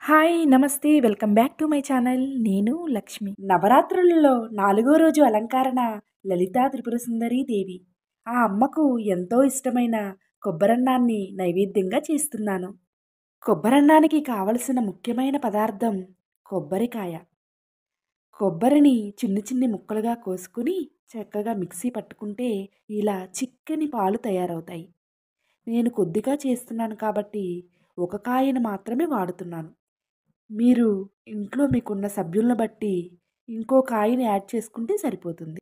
Hi! నమస్తే. Welcome back to my channel. నేను లక్ష్మి. నవరాత్రులలో 4గో రోజు అలంకరణ లలితా త్రిపుర సుందరి దేవి. ఆ అమ్మకు ఎంతో ఇష్టమైన కొబ్బరన్నాన్ని నైవేద్యంగా చేస్తున్నాను. కొబ్బరన్నానికి కావలసిన ముఖ్యమైన పదార్థం కొబ్బరికాయ. కొబ్బరిని చిన్ని ముక్కలుగా కోసుకుని చక్కగా మిక్సీ పట్టుకుంటే ఇలా చిక్కని పాలు తయారవుతాయి. నేను కొద్దిగా చేస్తున్నాను కాబట్టి ఒక కాయను మాత్రమే వాడుతున్నాను. మీరు ఇంట్లో మీకున్న సభ్యులను బట్టి ఇంకో కాయని యాడ్ చేసుకుంటే సరిపోతుంది.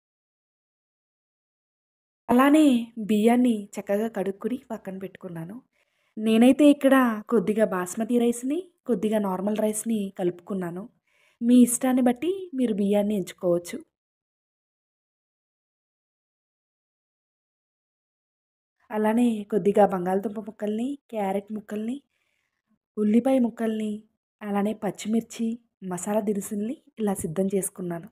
అలానే బియ్యాన్ని చక్కగా కడుక్కుని పక్కన పెట్టుకున్నాను. నేనైతే ఇక్కడ కొద్దిగా బాస్మతి రైస్‌ని, కొద్దిగా నార్మల్ రైస్‌ని కలుపుకున్నాను. మీ ఇష్టాన్ని బట్టి మీరు బియ్యాన్ని ఎంచుకోవచ్చు. అలానే కొద్దిగా బంగాళదుంప ముక్కల్ని, క్యారెట్ ముక్కల్ని, ఉల్లిపాయ ముక్కల్ని, అలానే పచ్చిమిర్చి, మసాలా దినుసుల్ని ఇలా సిద్ధం చేసుకున్నాను.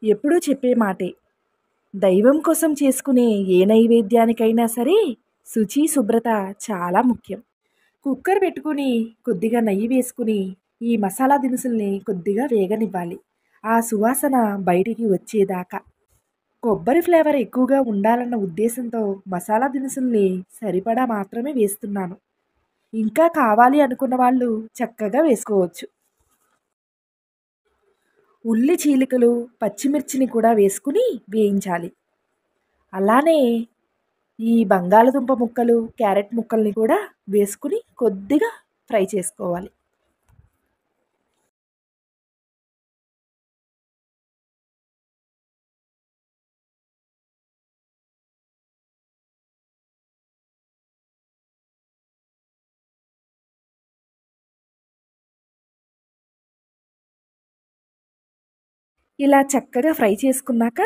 ఎప్పుడూ చెప్పే మాటే. దైవం కోసం చేసుకునే ఏ నైవేద్యానికైనా సరే శుచి, శుభ్రత చాలా ముఖ్యం. కుక్కర్ పెట్టుకుని కొద్దిగా నెయ్యి వేసుకుని ఈ మసాలా దినుసుల్ని కొద్దిగా వేగనివ్వాలి. ఆ సువాసన బయటికి వచ్చేదాకా. కొబ్బరి ఫ్లేవర్ ఎక్కువగా ఉండాలన్న ఉద్దేశంతో మసాలా దినుసుల్ని సరిపడా మాత్రమే వేస్తున్నాను. ఇంకా కావాలి అనుకున్న వాళ్ళు చక్కగా వేసుకోవచ్చు. ఉల్లి చీలికలు, పచ్చిమిర్చిని కూడా వేసుకుని వేయించాలి. అలానే ఈ బంగాళదుంప ముక్కలు, క్యారెట్ ముక్కల్ని కూడా వేసుకుని కొద్దిగా ఫ్రై చేసుకోవాలి. ఇలా చక్కగా ఫ్రై చేసుకున్నాక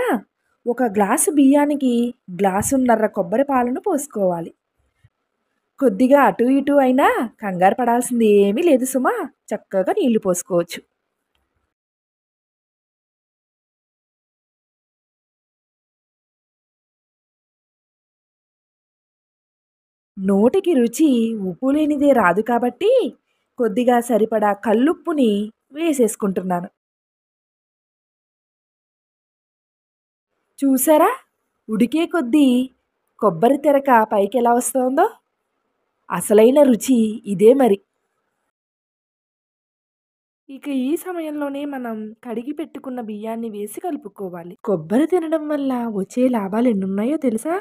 ఒక గ్లాసు బియ్యానికి గ్లాసున్నర కొబ్బరి పాలను పోసుకోవాలి. కొద్దిగా అటు ఇటు అయినా కంగారు పడాల్సింది ఏమీ లేదు సుమా. చక్కగా నీళ్లు పోసుకోవచ్చు. నోటికి రుచి ఉప్పు లేనిదే రాదు కాబట్టి కొద్దిగా సరిపడా కల్లుప్పుని వేసేసుకుంటున్నాను. చూసారా? ఉడికే కొద్దీ కొబ్బరి తెరక పైకెలా వస్తోందో? అసలైన రుచి ఇదే మరి. ఇక ఈ సమయంలోనే మనం కడిగి పెట్టుకున్న బియ్యాన్ని వేసి కలుపుకోవాలి. కొబ్బరి తినడం వల్ల వచ్చే లాభాలు ఎన్నున్నాయో తెలుసా?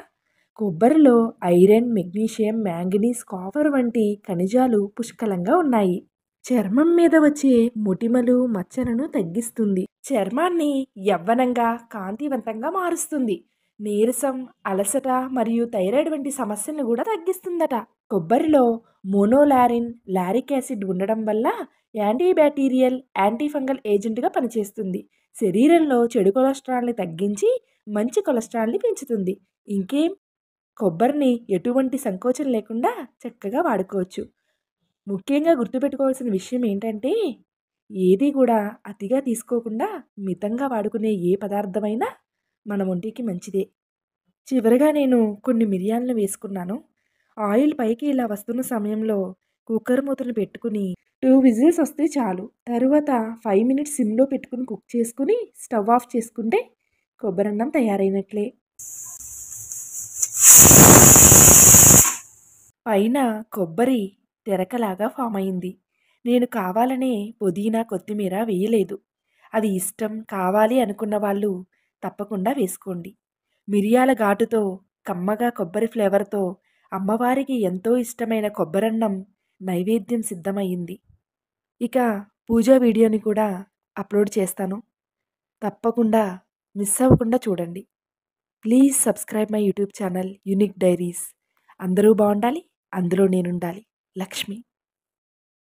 కొబ్బరిలో ఐరన్, మెగ్నీషియం, మ్యాంగనీస్, కాపర్ వంటి ఖనిజాలు పుష్కలంగా ఉన్నాయి. చర్మం మీద వచ్చే మొటిమలు, మచ్చలను తగ్గిస్తుంది. చర్మాన్ని యవ్వనంగా, కాంతివంతంగా మారుస్తుంది. నీరసం, అలసట మరియు థైరాయిడ్ వంటి సమస్యలను కూడా తగ్గిస్తుందట. కొబ్బరిలో మోనోలారిన్, లారిక్ యాసిడ్ ఉండడం వల్ల యాంటీబ్యాక్టీరియల్, యాంటీఫంగల్ ఏజెంట్గా పనిచేస్తుంది. శరీరంలో చెడు కొలెస్ట్రాల్ని తగ్గించి మంచి కొలెస్ట్రాల్ని పెంచుతుంది. ఇంకేం, కొబ్బరిని ఎటువంటి సంకోచం లేకుండా చక్కగా వాడుకోవచ్చు. ముఖ్యంగా గుర్తుపెట్టుకోవాల్సిన విషయం ఏంటంటే ఏది కూడా అతిగా తీసుకోకుండా మితంగా వాడుకునే ఏ పదార్థమైనా మన ఒంటికి మంచిదే. చివరగా నేను కొన్ని మిరియాలను వేసుకున్నాను. ఆయిల్ పైకి ఇలా వస్తున్న సమయంలో కుక్కర్ మూతను పెట్టుకుని 2 విజిల్స్ వస్తే చాలు. తరువాత 5 మినిట్స్ సిమ్లో పెట్టుకుని కుక్ చేసుకుని స్టవ్ ఆఫ్ చేసుకుంటే కొబ్బరన్నం తయారైనట్లే. పైన కొబ్బరి తెరకలాగా ఫామ్ అయింది. నేను కావాలనే పుదీనా, కొత్తిమీర వేయలేదు. అది ఇష్టం, కావాలి అనుకున్న వాళ్ళు తప్పకుండా వేసుకోండి. మిరియాల ఘాటుతో, కమ్మగా కొబ్బరి ఫ్లేవర్తో అమ్మవారికి ఎంతో ఇష్టమైన కొబ్బరన్నం నైవేద్యం సిద్ధమయ్యింది. ఇక పూజా వీడియోని కూడా అప్లోడ్ చేస్తాను. తప్పకుండా మిస్ అవ్వకుండా చూడండి. Please subscribe my YouTube channel unique diaries. అందరూ బాగుండాలి, అందులో నేనుండాలి. లక్ష్మి.